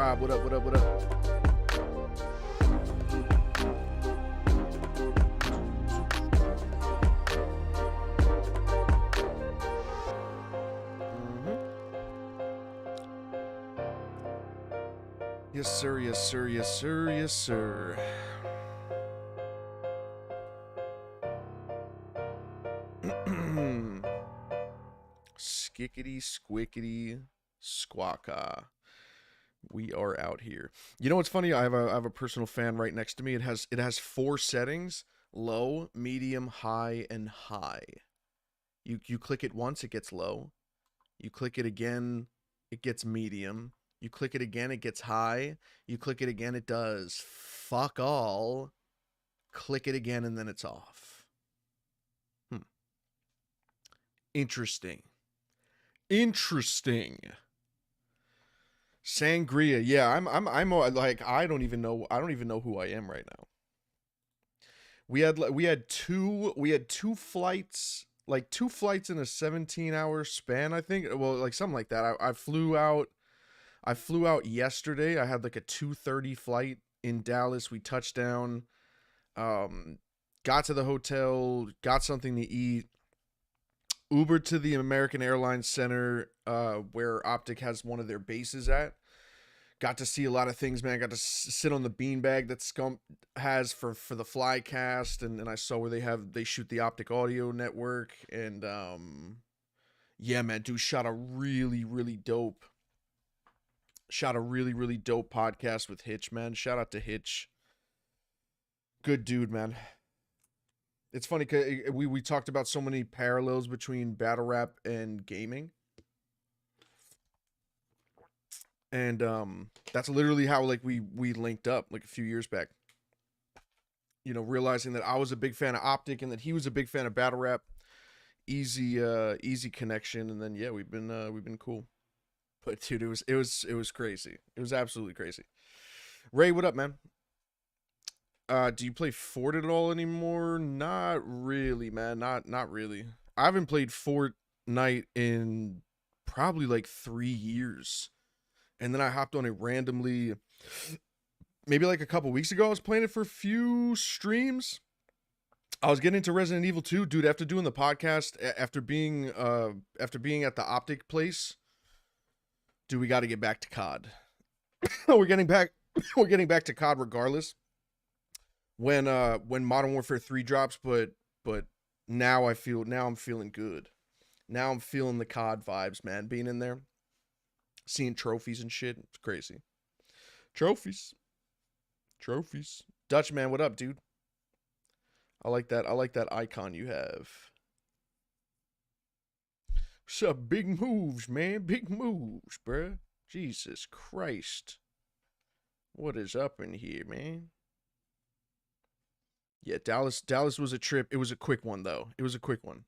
Rob, what up, what up, what up? Yes, sir, yes, sir, yes, sir, yes, sir. Skickety, squickety, squawka. We are out here. You know what's funny? I have a personal fan right next to me. It has 4 settings: low, medium, high, and high. You click it once, it gets low. You click it again, it gets medium. You click it again, it gets high. You click it again, it does fuck all. Click it again, and then it's off. Interesting. Interesting. Sangria. Yeah, I'm like I don't even know who I am right now. We had two flights, like 2 flights in a 17-hour span, I think. Well, like something like that. I flew out yesterday. I had like a 2:30 flight in Dallas. We touched down, got to the hotel, got something to eat, Ubered to the American Airlines Center, where OpTic has one of their bases at. Got to see a lot of things, man. Got to sit on the beanbag that Scump has for the Flycast, and I saw where they shoot the OpTic Audio Network, and yeah, man, dude shot a really dope podcast with Hitch, man. Shout out to Hitch. Good dude, man. It's funny because we talked about so many parallels between battle rap and gaming. And that's literally how like we linked up like a few years back. You know, realizing that I was a big fan of OpTic and that he was a big fan of battle rap. Easy connection, and then yeah, we've been cool. But dude, it was crazy. It was absolutely crazy. Ray, what up, man? Do you play Fort at all anymore? Not really, man. Not really. I haven't played Fortnite in probably like 3 years. And then I hopped on it randomly, maybe like a couple weeks ago. I was playing it for a few streams. I was getting into Resident Evil 2, dude. After doing the podcast, after being at the OpTic place, dude, we got to get back to COD. We're getting back to COD regardless. When Modern Warfare 3 drops, but now I'm feeling good. Now I'm feeling the COD vibes, man. Being in there, seeing trophies and shit, it's crazy. Trophies. Dutch man, what up, dude? I like that icon you have. What's up? Big moves, man. Big moves, bruh. Jesus Christ. What is up in here, man? Yeah, Dallas was a trip. It was a quick one, though. It was a quick one.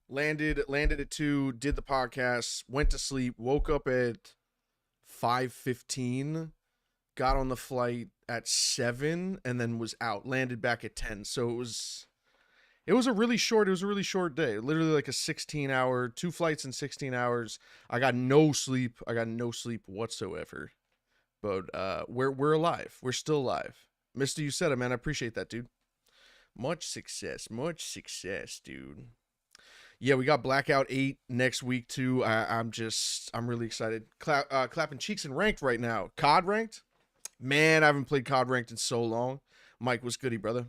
Landed at 2, did the podcast, went to sleep, woke up at 5:15, got on the flight at 7, and then was out. Landed back at 10. So it was a really short day. Literally like a 16-hour, 2 flights in 16 hours. I got no sleep. Whatsoever. But we're alive. We're still alive. Mr. You said it, man. I appreciate that, dude. Much success, dude. Yeah, we got Blackout 8 next week too. I'm really excited. Clapping cheeks and ranked right now. COD ranked? Man, I haven't played COD ranked in so long. Mike, what's goody, brother?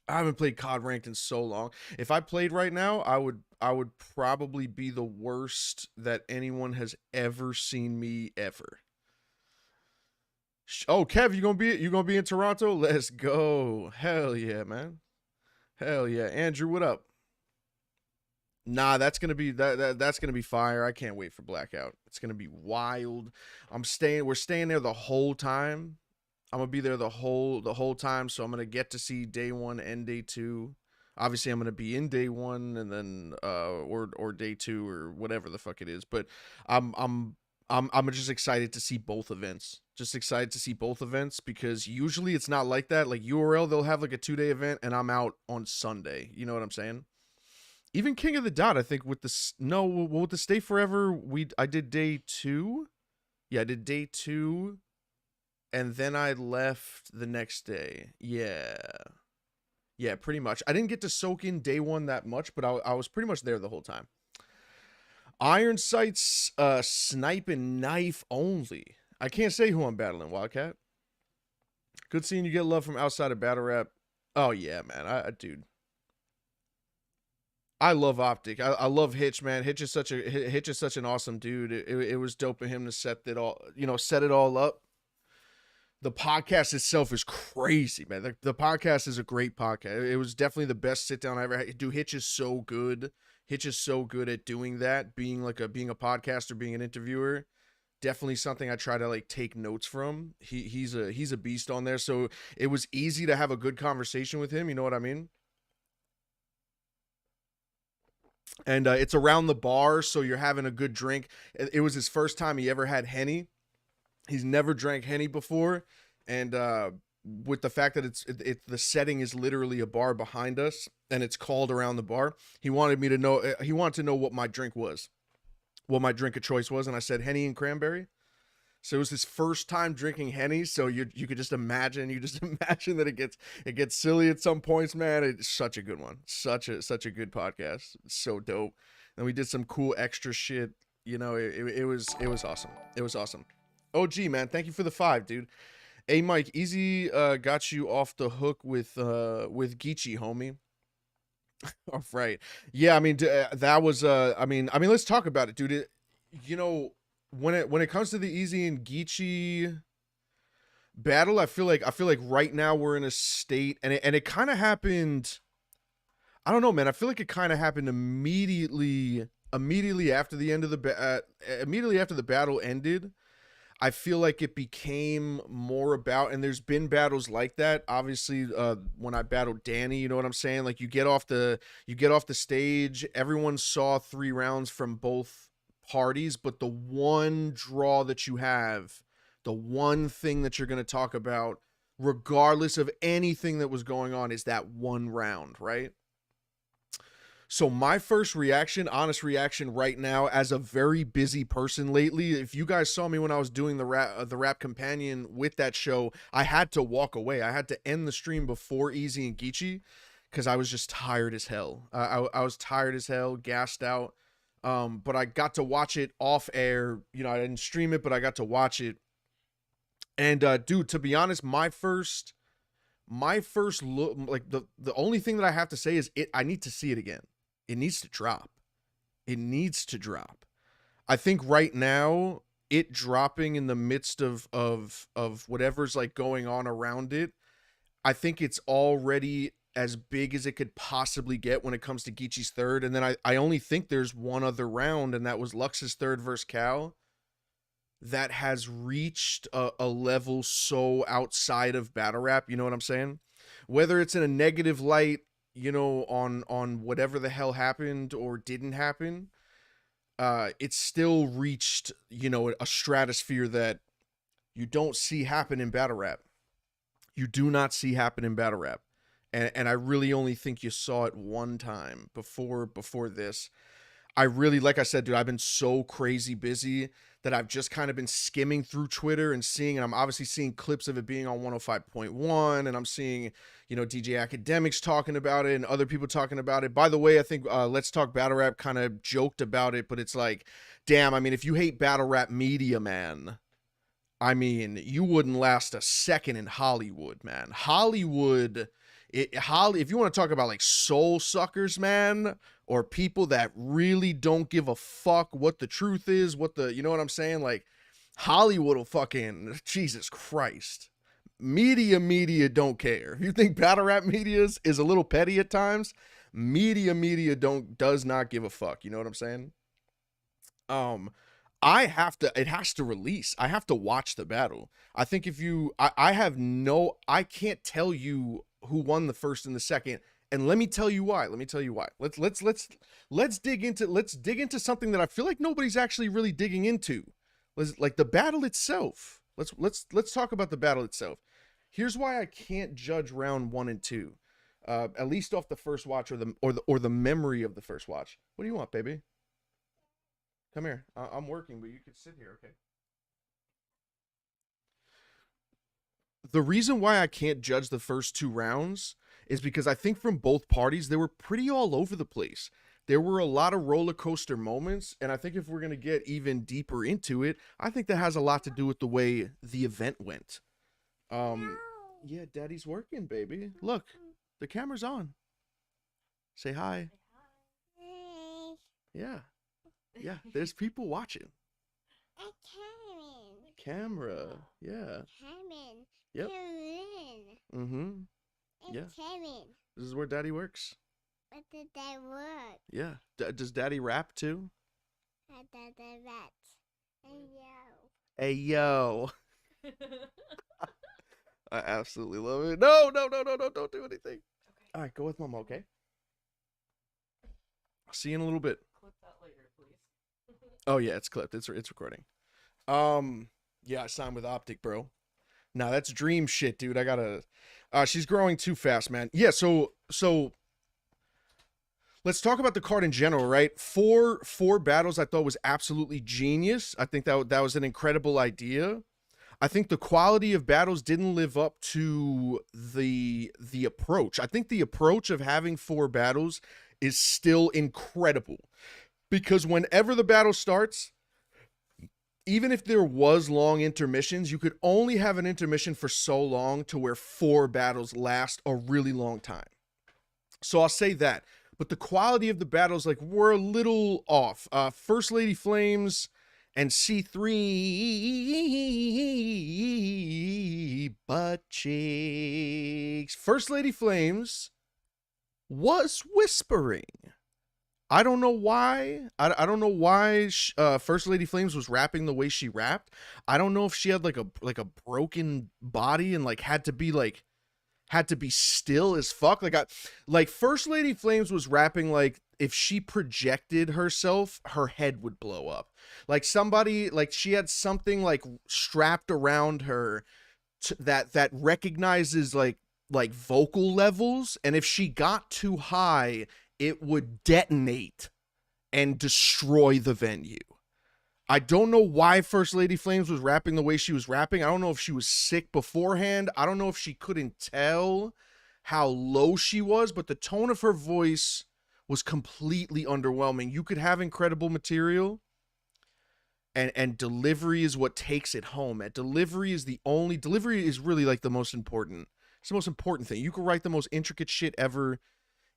I haven't played COD ranked in so long. If I played right now, I would probably be the worst that anyone has ever seen me ever. Oh, Kev, you gonna be in Toronto? Let's go. Hell yeah, man. Hell yeah. Andrew, what up? Nah, that's gonna be that's gonna be fire. I can't wait for Blackout. It's gonna be wild. We're staying there the whole time. I'm gonna be there the whole time, so I'm gonna get to see day 1 and day 2. Obviously, I'm gonna be in day 1 and then or day 2 or whatever the fuck it is. But I'm just excited to see both events. Because usually it's not like that. Like URL, they'll have like a 2-day event and I'm out on Sunday. You know what I'm saying? Even King of the Dot, I think with the Stay Forever, I did day 2. Yeah, I did day 2, and then I left the next day. Yeah. Yeah, pretty much. I didn't get to soak in day 1 that much, but I was pretty much there the whole time. Iron sights, snipe and knife only. I can't say who I'm battling, Wildcat. Good seeing you get love from outside of battle rap. Oh yeah, man. Dude, I love OpTic. I love Hitch, man. Hitch is such an awesome dude. It was dope of him to set it all, set it all up. The podcast itself is crazy, man. The podcast is a great podcast. It was definitely the best sit down I ever had. Dude, Hitch is so good. Hitch is so good at doing that, being a podcaster, being an interviewer. Definitely something I try to like take notes from. He's a beast on there. So it was easy to have a good conversation with him. You know what I mean? And it's around the bar, so you're having a good drink. It was his first time he ever had Henny. He's never drank Henny before, and with the fact that it's the setting is literally a bar behind us, and it's called around the bar. He wanted me to know. He wanted to know what my drink was, what my drink of choice was, and I said Henny and cranberry. So it was his first time drinking Henny. So you could just imagine, that it gets silly at some points, man. It's such a good one, such a good podcast. It's so dope. And we did some cool extra shit. It was awesome. It was awesome. OG, man, thank you for the 5, dude. Hey Mike, easy got you off the hook with Geechee, homie. All right. Yeah, I mean that was I mean let's talk about it, dude. When it comes to the Easy and Geechee battle, I feel like right now we're in a state, and it kind of happened. I don't know, man. I feel like it kind of happened immediately after the end of immediately after the battle ended. I feel like it became more about, and there's been battles like that. Obviously, when I battled Danny, you know what I'm saying? Like you get off the stage, everyone saw 3 rounds from both parties, but the one draw that you have, the one thing that you're going to talk about, regardless of anything that was going on, is that one round, right? So my first reaction, honest reaction right now, as a very busy person lately, if you guys saw me when I was doing the rap companion with that show, I had to walk away. I had to end the stream before Easy and Geechee because I was just tired as hell. I was tired as hell, gassed out. But I got to watch it off air. I didn't stream it, but I got to watch it. And dude, to be honest, my first look, like the only thing that I have to say is I need to see it again. It needs to drop. It needs to drop. I think right now, it dropping in the midst of whatever's like going on around it, I think it's already as big as it could possibly get when it comes to Geechee's third. And then I only think there's one other round, and that was Lux's third versus Cal, that has reached a level so outside of battle rap. You know what I'm saying? Whether it's in a negative light, on whatever the hell happened or didn't happen, it still reached, a stratosphere that you don't see happen in battle rap. You do not see happen in battle rap. And I really only think you saw it one time before this. I really, like I said, dude, I've been so crazy busy that I've just kind of been skimming through Twitter and seeing, and I'm obviously seeing clips of it being on 105.1, and I'm seeing, DJ Academics talking about it and other people talking about it. By the way, I think Let's Talk Battle Rap kind of joked about it, but it's like, damn, I mean, if you hate battle rap media, man, I mean, you wouldn't last a second in Hollywood, man. Hollywood, if you want to talk about like soul suckers, man, or people that really don't give a fuck what the truth is, you know what I'm saying? Like, Hollywood will fucking, Jesus Christ. Media don't care. If you think battle rap media is a little petty at times, media does not give a fuck. You know what I'm saying? It has to release. I have to watch the battle. I think I can't tell you who won the first and the second. And let me tell you why. Let's dig into something that I feel like nobody's actually really digging into. Like the battle itself. Let's talk about the battle itself. Here's why I can't judge round 1 and 2. At least off the first watch or the memory of the first watch. What do you want, baby? Come here. I'm working, but you can sit here, okay? the reason why I can't judge the first two rounds is because I think from both parties they were pretty all over the place. There were a lot of roller coaster moments, and I think if we're gonna get even deeper into it, I think that has a lot to do with the way the event went. Um, yeah, Daddy's working, baby. Look, the camera's on. Say hi. Yeah, yeah. There's people watching. Camera. Yeah. Yep. Mm-hmm. Yeah. This is where Daddy works. What did they work? Yeah. Does Daddy rap too? I did the rat. And Hey yo. I absolutely love it. No, no, no, no, no, don't do anything. Okay. All right, go with Mama, okay? I'll see you in a little bit. Clip that later, please. Oh yeah, it's clipped. It's recording. Yeah, I signed with OpTic, bro. Nah, that's dream shit, dude. I gotta. She's growing too fast, man. Yeah, so let's talk about the card in general, right? Four battles I thought was absolutely genius. I think that was an incredible idea. I think the quality of battles didn't live up to the approach. I think the approach of having four battles is still incredible. Because whenever the battle starts, even if there was long intermissions, you could only have an intermission for so long to where four battles last a really long time. So I'll say that. But the quality of the battles, like, were a little off. First Lady Flames and C3 butt cheeks. First Lady Flames was whispering. I don't know why. I don't know why First Lady Flames was rapping the way she rapped. I don't know if she had like a broken body and like had to be still as fuck. Like First Lady Flames was rapping like if she projected herself, her head would blow up. Like somebody, like she had something like strapped around her that recognizes like vocal levels, and if she got too high, it would detonate and destroy the venue. I don't know why First Lady Flames was rapping the way she was rapping. I don't know if she was sick beforehand. I don't know if she couldn't tell how low she was, but the tone of her voice was completely underwhelming. You could have incredible material, and delivery is what takes it home. Delivery is really like the most important. It's the most important thing. You could write the most intricate shit ever.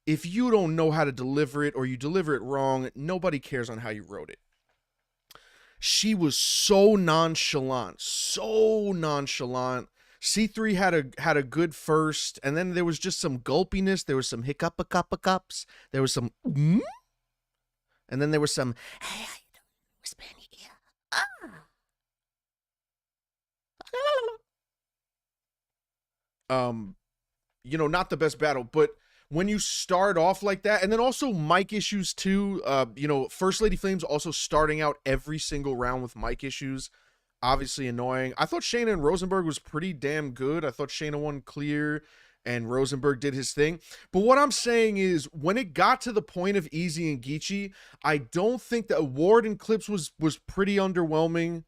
If you don't know how to deliver it or you deliver it wrong, nobody cares on how you wrote it. She was so nonchalant. C3 had a good first, and then there was just some gulpiness. There was some hiccups. There was some, and then there was some, hey, how you doing? Whisper in your ear. Not the best battle, but when you start off like that, and then also mic issues too, First Lady Flames also starting out every single round with mic issues, obviously annoying. I thought Shayna and Rosenberg was pretty damn good. I thought Shayna won clear and Rosenberg did his thing. But what I'm saying is, when it got to the point of Easy and Geechee, I don't think the award and clips was pretty underwhelming.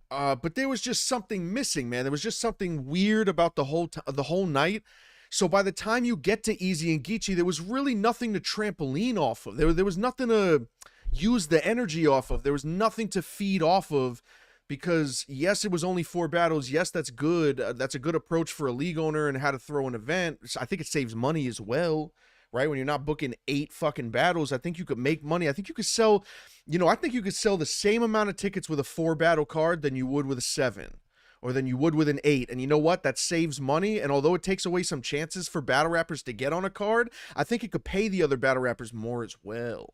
But there was just something missing, man. There was just something weird about the whole night. So by the time you get to Easy and Geechee, there was really nothing to trampoline off of. There was nothing to use the energy off of. There was nothing to feed off of, because yes, it was only 4 battles. Yes, that's good. That's a good approach for a league owner and how to throw an event. I think it saves money as well, right? When you're not booking 8 fucking battles, I think you could make money. I think you could sell, I think you could sell the same amount of tickets with a 4 battle card than you would with a 7. Or than you would with an 8. And you know what? That saves money. And although it takes away some chances for battle rappers to get on a card, I think it could pay the other battle rappers more as well.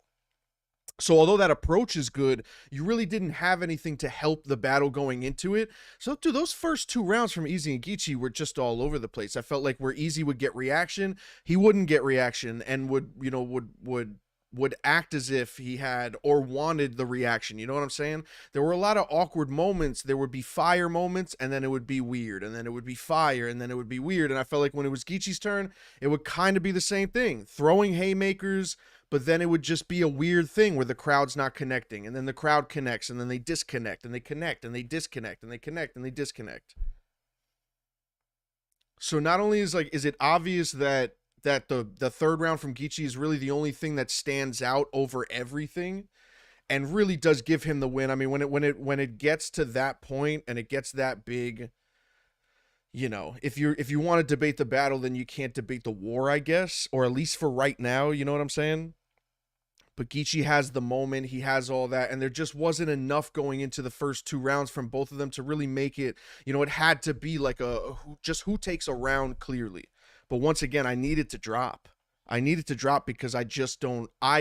So although that approach is good, you really didn't have anything to help the battle going into it. So dude, those first 2 rounds from Easy and Geechee were just all over the place. I felt like where Easy would get reaction, he wouldn't get reaction, and would act as if he had or wanted the reaction. You know what I'm saying? There were a lot of awkward moments. There would be fire moments, and then it would be weird, and then it would be fire, and then it would be weird. And I felt like when it was Geechee's turn, it would kind of be the same thing. Throwing haymakers, but then it would just be a weird thing where the crowd's not connecting, and then the crowd connects, and then they disconnect, and they connect, and they disconnect, and they connect, and they disconnect. So not only is it obvious that the third round from Geechee is really the only thing that stands out over everything and really does give him the win. I mean, when it gets to that point and it gets that big, if you want to debate the battle, then you can't debate the war, I guess, or at least for right now, you know what I'm saying? But Geechee has the moment, he has all that, and there just wasn't enough going into the first two rounds from both of them to really make it, it had to be like just who takes a round clearly. But once again, I needed to drop. I needed to drop because I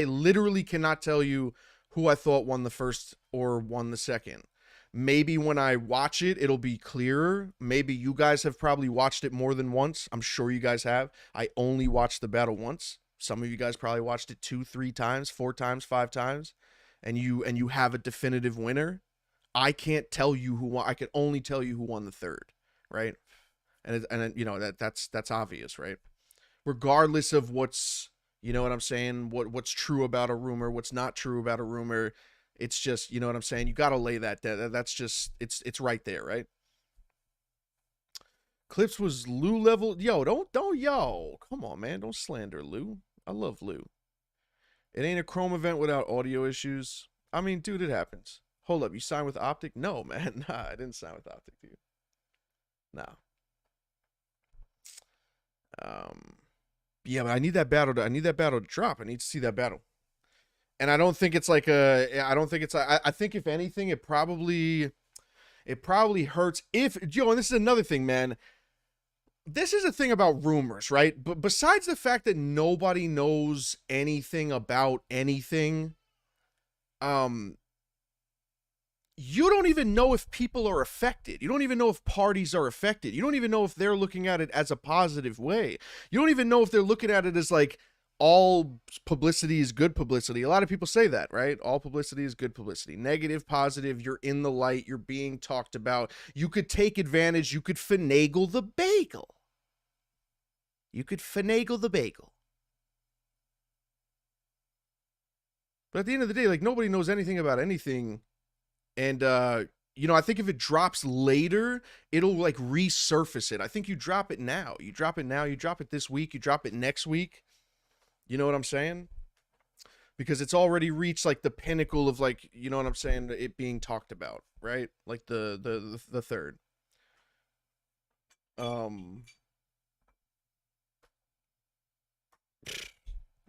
literally cannot tell you who I thought won the first or won the second. Maybe when I watch it, it'll be clearer. Maybe you guys have probably watched it more than once. I'm sure you guys have. I only watched the battle once. Some of you guys probably watched it 2, 3 times, 4 times, 5 times, and you have a definitive winner. I can't tell you who won. I can only tell you who won the third, right? And that's obvious, right? Regardless of what's, you know what I'm saying, what's true about a rumor, what's not true about a rumor, it's just, you know what I'm saying, you got to lay that there. That's just it's right there, right? Clips was Lou level. Yo, yo, come on, man, don't slander Lou. I love Lou. It ain't a Chrome event without audio issues. I mean, dude, it happens. Hold up, you signed with OpTic? No, man. Nah, I didn't sign with OpTic, dude. Nah. Yeah, but I need that battle to drop. I need to see that battle. And I don't think it's like I think if anything, it probably hurts if, and this is another thing, man. This is a thing about rumors, right? But besides the fact that nobody knows anything about anything, you don't even know if people are affected. You don't even know if parties are affected. You don't even know if they're looking at it as a positive way. You don't even know if they're looking at it as like all publicity is good publicity. A lot of people say that, right? All publicity is good publicity. Negative, positive, you're in the light, you're being talked about. You could take advantage, you could finagle the bagel. You could finagle the bagel. But at the end of the day, like, nobody knows anything about anything. And, I think if it drops later, it'll like resurface it. I think you drop it now. You drop it this week, you drop it next week. You know what I'm saying? Because it's already reached like the pinnacle of like, you know what I'm saying, it being talked about, right? Like the third. I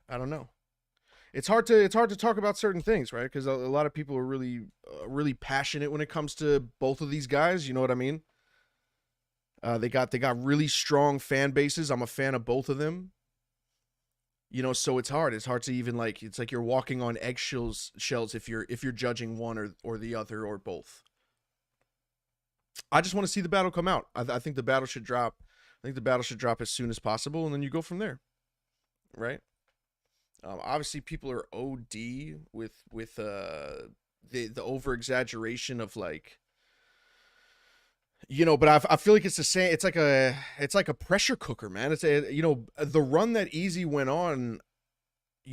don't know. It's hard to talk about certain things, right? Because a lot of people are really passionate when it comes to both of these guys. You know what I mean? They got really strong fan bases. I'm a fan of both of them. So it's hard. It's hard to even like. It's like you're walking on eggshells if you're judging one or the other or both. I just want to see the battle come out. I think the battle should drop. I think the battle should drop as soon as possible, and then you go from there, right? Obviously, people are OD with the over exaggeration of like, but I feel like it's the same. It's like a pressure cooker, man. It's the run that Easy went on,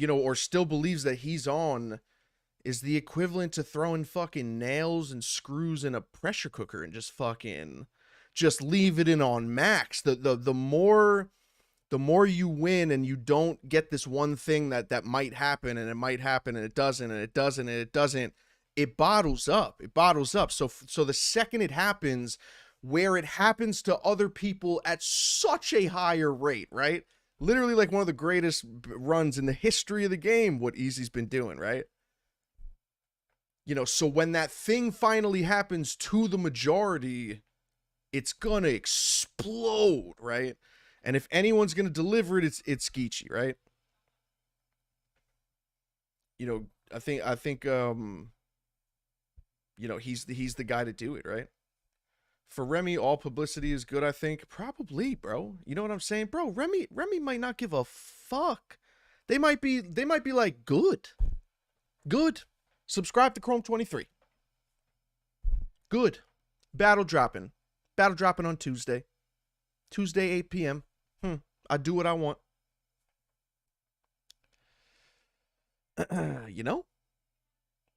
or still believes that he's on, is the equivalent to throwing fucking nails and screws in a pressure cooker and just leave it in on max. The more you win and you don't get this one thing that might happen, and it might happen and it doesn't and it doesn't and it doesn't, it bottles up. So the second it happens, where it happens to other people at such a higher rate, right? Literally like one of the greatest runs in the history of the game, what Easy's been doing, right? So when that thing finally happens to the majority, it's gonna explode, right? And if anyone's gonna deliver it, it's Geechee, right? I think he's the guy to do it, right? For Remy, all publicity is good, I think. Probably, bro. You know what I'm saying? Bro, Remy might not give a fuck. They might be like, good. Subscribe to Chrome 23. Good. Battle dropping on Tuesday. 8 p.m. I do what I want.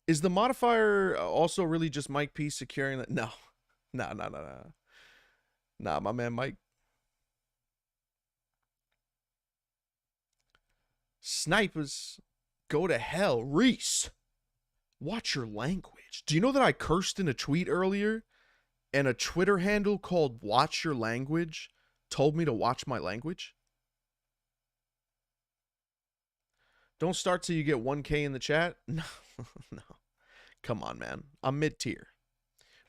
Is the modifier also really just Mike P securing that? No. Nah, my man Mike. Snipers, go to hell. Reese, watch your language. Do you know that I cursed in a tweet earlier? And a Twitter handle called Watch Your Language told me to watch my language? Don't start till you get 1K in the chat? No, no. Come on, man. I'm mid-tier.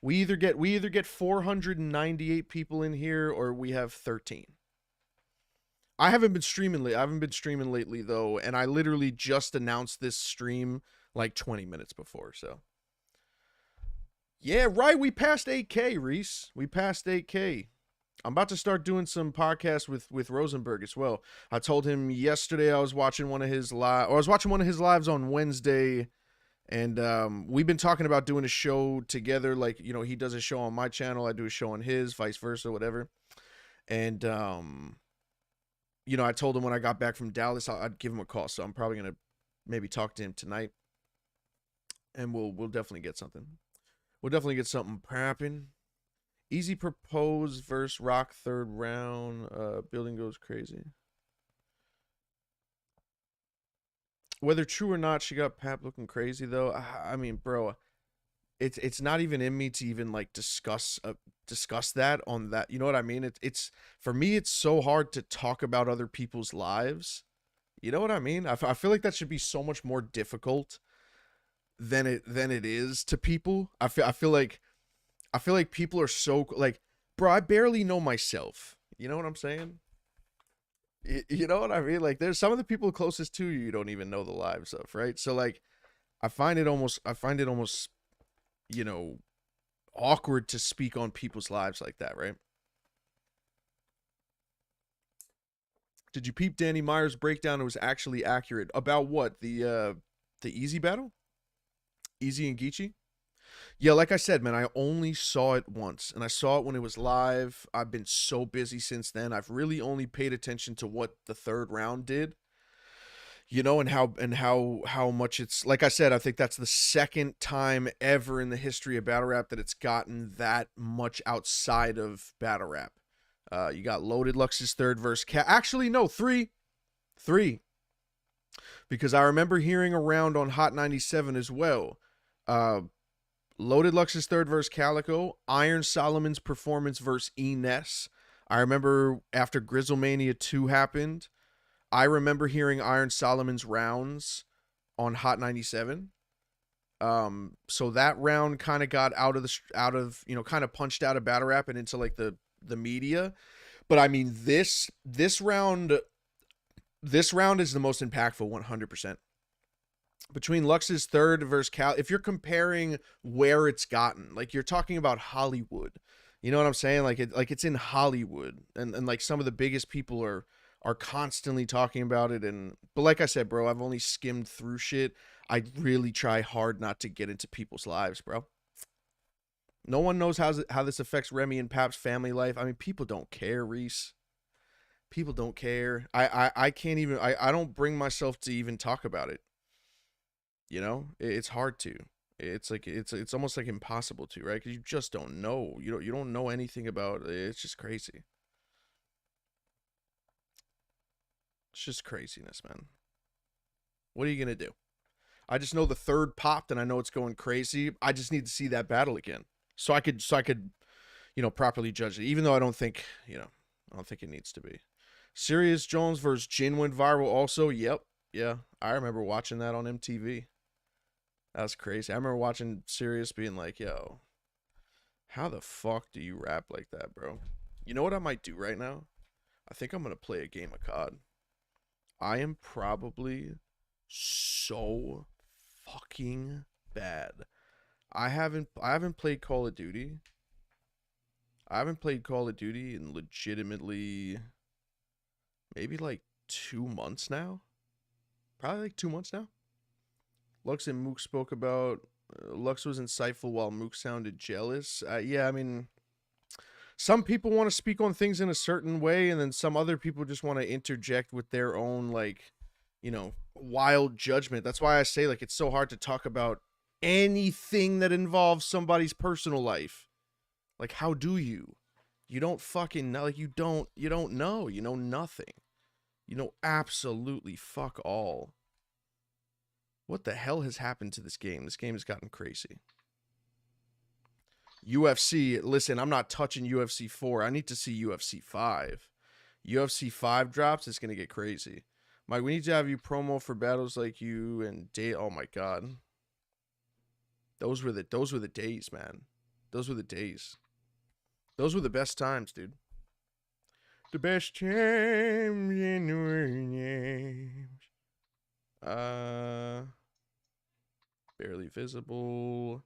We either get 498 people in here or we have 13. I haven't been streaming lately though, and I literally just announced this stream like 20 minutes before, so. Yeah, right. We passed 8K, Reese. We passed 8K. I'm about to start doing some podcasts with Rosenberg as well. I told him yesterday I was watching one of his lives on Wednesday, and we've been talking about doing a show together. Like, you know, he does a show on my channel, I do a show on his, vice versa, whatever. And you know, I told him when I got back from Dallas, I'd give him a call. So I'm probably gonna maybe talk to him tonight, and we'll definitely get something. We'll definitely get something popping. Easy propose versus Rock third round. Building goes crazy. Whether true or not, she got Pap looking crazy though. I mean, bro, it's not even in me to even like discuss that on that. You know what I mean? It's for me, it's so hard to talk about other people's lives. You know what I mean? I feel like that should be so much more difficult than it is to people. I feel like people are so like, bro, I barely know myself. You know what I'm saying? You know what I mean? Like, there's some of the people closest to you don't even know the lives of, right? So like, I find it almost, you know, awkward to speak on people's lives like that, right? Did you peep Danny Meyer's breakdown? It was actually accurate. About what? The Easy battle? Easy and Geechee? Yeah, like I said, man, I only saw it once, and I saw it when it was live. I've been so busy since then. I've really only paid attention to what the third round did, you know, and how much it's, like I said, I think that's the second time ever in the history of battle rap that it's gotten that much outside of battle rap. You got Loaded Lux's third verse. Actually, no, three, because I remember hearing around on Hot 97 as well. Loaded Lux's third verse Calico, Iron Solomon's performance versus Ness. I remember after Grizzlemania 2 happened, I remember hearing Iron Solomon's rounds on Hot 97. So that round kind of got out of you know, kind of punched out of battle rap and into like the media. But I mean, this round is the most impactful 100%. Between Lux's third versus Cal, if you're comparing where it's gotten, like you're talking about Hollywood, you know what I'm saying? Like it's in Hollywood, and like some of the biggest people are constantly talking about it. But like I said, bro, I've only skimmed through shit. I really try hard not to get into people's lives, bro. No one knows how this affects Remy and Pap's family life. I mean, people don't care, Reese. People don't care. I can't even. I don't bring myself to even talk about it. You know, it's hard to. It's like it's almost like impossible to, right? Because you just don't know. You don't know anything about it. It's just crazy. It's just craziness, man. What are you gonna do? I just know the third popped, and I know it's going crazy. I just need to see that battle again, so I could, you know, properly judge it. Even though I don't think it needs to be. Sirius Jones versus Jin went viral. Also, yep, yeah, I remember watching that on MTV. That's crazy. I remember watching Sirius being like, yo, how the fuck do you rap like that, bro? You know what I might do right now? I think I'm going to play a game of COD. I am probably so fucking bad. I haven't played Call of Duty. I haven't played Call of Duty in legitimately maybe like 2 months now. Probably like 2 months now. Lux and Mook spoke about Lux was insightful while Mook sounded jealous. Yeah, I mean, some people want to speak on things in a certain way, and then some other people just want to interject with their own, like, you know, wild judgment. That's why I say, like, it's so hard to talk about anything that involves somebody's personal life. Like, how do you? You don't fucking know. Like, you don't know. You know nothing. You know, absolutely fuck all. What the hell has happened to this game? This game has gotten crazy. UFC, listen, I'm not touching UFC 4. I need to see UFC 5. UFC 5 drops, it's going to get crazy. Mike, we need to have you promo for battles like you and day. Oh my god. Those were the days, man. Those were the days. Those were the best times, dude. The best times in the world. Barely visible.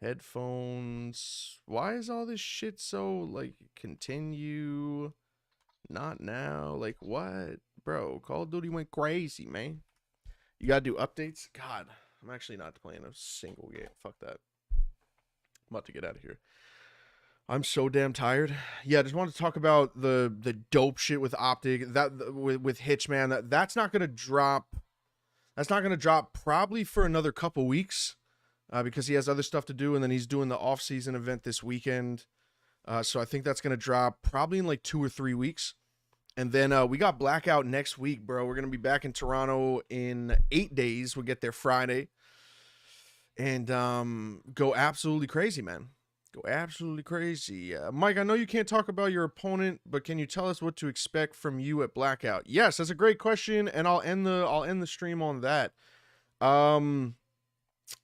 Headphones. Why is all this shit so, like, continue? Not now. Like, what? Bro, Call of Duty went crazy, man. You gotta do updates? God, I'm actually not playing a single game. Fuck that. I'm about to get out of here. I'm so damn tired. Yeah, I just wanted to talk about the dope shit with OpTic. That with Hitchman. That's not gonna drop. That's not gonna drop probably for another couple weeks. Because he has other stuff to do, and then he's doing the off-season event this weekend. So I think that's going to drop probably in like 2 or 3 weeks. And then we got Blackout next week, bro. We're going to be back in Toronto in 8 days. We'll get there Friday. And go absolutely crazy, man. Go absolutely crazy. Mike, I know you can't talk about your opponent, but can you tell us what to expect from you at Blackout? Yes, that's a great question, and I'll end the stream on that.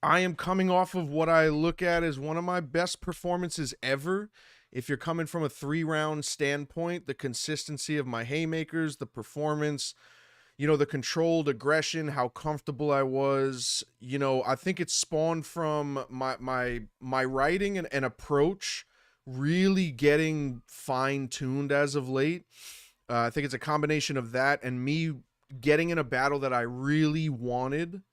I am coming off of what I look at as one of my best performances ever. If you're coming from a 3-round standpoint, the consistency of my haymakers, the performance, you know, the controlled aggression, how comfortable I was, you know, I think it spawned from my writing and approach really getting fine-tuned as of late. I think it's a combination of that and me getting in a battle that I really wanted,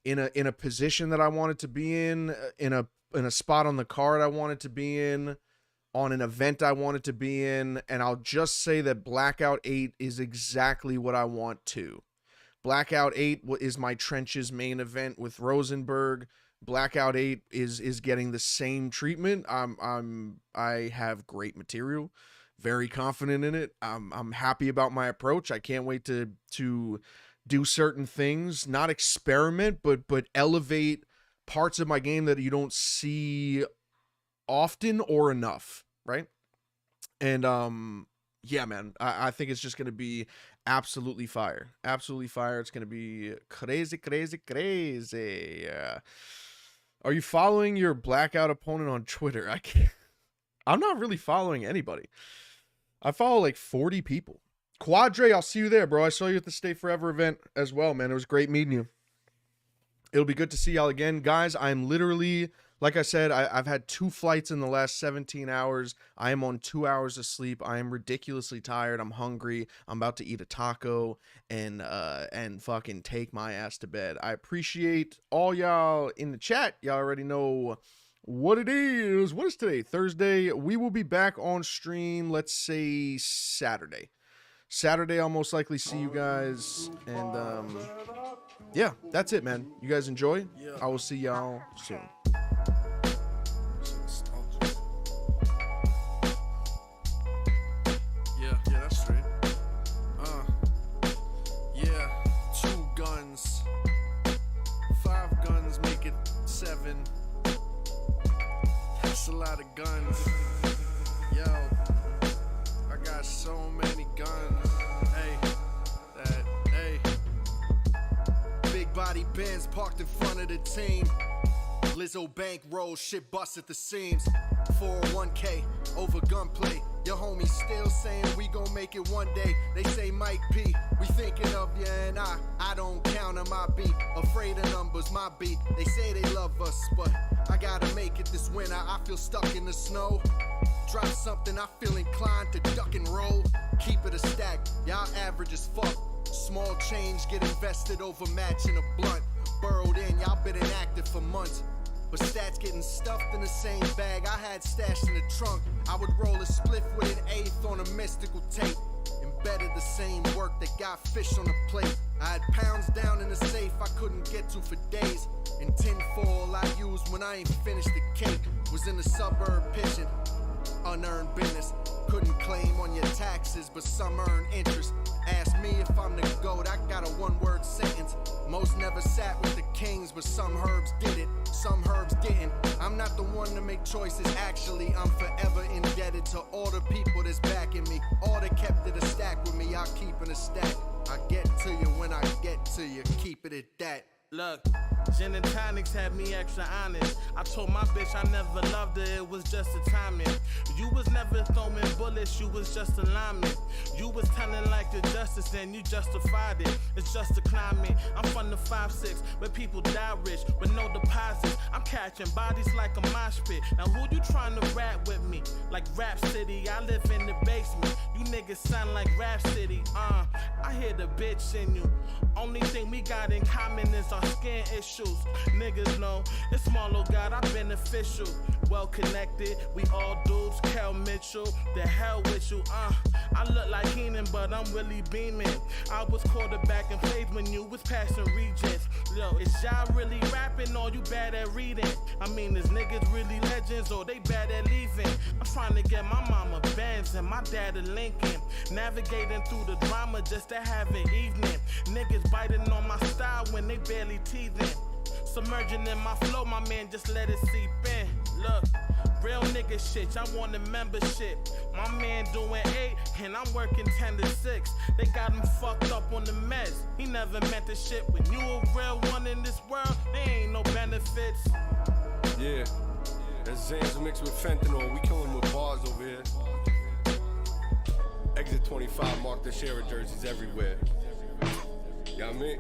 in a position that I wanted to be in a spot on the card I wanted to be in, on an event I wanted to be in, and I'll just say that Blackout 8 is exactly what I want to. Blackout 8 is my Trenches main event with Rosenberg. Blackout 8 is getting the same treatment. I have great material, very confident in it. I'm happy about my approach. I can't wait to do certain things, not experiment, but elevate parts of my game that you don't see often or enough, right? And yeah, man, I think it's just gonna be absolutely fire. Absolutely fire. It's gonna be crazy, crazy, crazy. Are you following your Blackout opponent on Twitter? I'm not really following anybody. I follow like 40 people. Quadre, I'll see you there, bro. I saw you at the Stay Forever event as well, man. It was great meeting you. It'll be good to see y'all again. Guys, I'm literally, like I said, I've had 2 flights in the last 17 hours. I am on 2 hours of sleep. I am ridiculously tired. I'm hungry. I'm about to eat a taco and fucking take my ass to bed. I appreciate all y'all in the chat. Y'all already know what it is. What is today? Thursday. We will be back on stream, let's say Saturday. I'll most likely see you guys, and yeah, that's it, man. You guys enjoy. I will see y'all soon. Yeah, that's straight. Yeah, 2 guns, 5 guns make it 7. That's a lot of guns. Yo, I got so many guns. Hey, big body Benz parked in front of the team. Lizzo bank roll, shit bust at the seams. 401k over gunplay. Your homies still saying we gon' make it one day. They say Mike P, we thinking of you and I don't count on my beat. Afraid of numbers, my beat. They say they love us, but I gotta make it this winter. I feel stuck in the snow. Drop something, I feel inclined to duck and roll. Keep it a stack, y'all average as fuck. Small change get invested over matching a blunt. Burrowed in, y'all been inactive for months. But stats getting stuffed in the same bag I had stashed in the trunk. I would roll a spliff with an eighth on a mystical tape. Embedded the same work that got fish on the plate. I had pounds down in the safe I couldn't get to for days. And tinfoil I used when I ain't finished the cake. Was in the suburb pitching. unearned business. Couldn't claim on your taxes, but some earn interest. Ask me if I'm the GOAT, I got a one-word sentence. Most never sat with the kings, but some herbs did it, some herbs didn't. I'm not the one to make choices, actually. I'm forever indebted to all the people that's backing me. All that kept it a stack with me, I'll keep it a stack. I get to you when I get to you, keep it at that. Look, gin and tonics had me extra honest. I told my bitch I never loved her, it was just a timing. You was never throwing bullets, you was just a lineman. You was telling like the justice and you justified it. It's just a climate. I'm from the 5-6 where people die rich with no deposits. I'm catching bodies like a mosh pit. Now who you trying to rap with me? Like Rap City, I live in the basement. You niggas sound like Rap City. I hear the bitch in you. Only thing we got in common is our skin issues. Niggas know it's Marlo God, I'm beneficial. Well connected, we all dudes. Kel Mitchell, the hell with you. I look like Keenan, but I'm really beaming. I was quarterback and played when you was passing regents. Yo, is y'all really rapping or you bad at reading? I mean, is niggas really legends or they bad at leaving? I'm trying to get my mama Benz and my dad a Lincoln. Navigating through the drama just to have an evening. Niggas biting on my style when they barely teething. Submerging in my flow, my man, just let it seep in. Look, real nigga shit, I want the membership. My man doing 8 and I'm working 10 to 6. They got him fucked up on the meds. He never meant the shit. When you a real one in this world, there ain't no benefits. Yeah, that's Zans mixed with fentanyl. We killing with bars over here. Exit 25, mark the share of jerseys everywhere. You got me?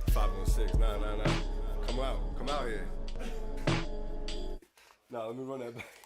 516, 999. Come out here. Nah, let me run that back.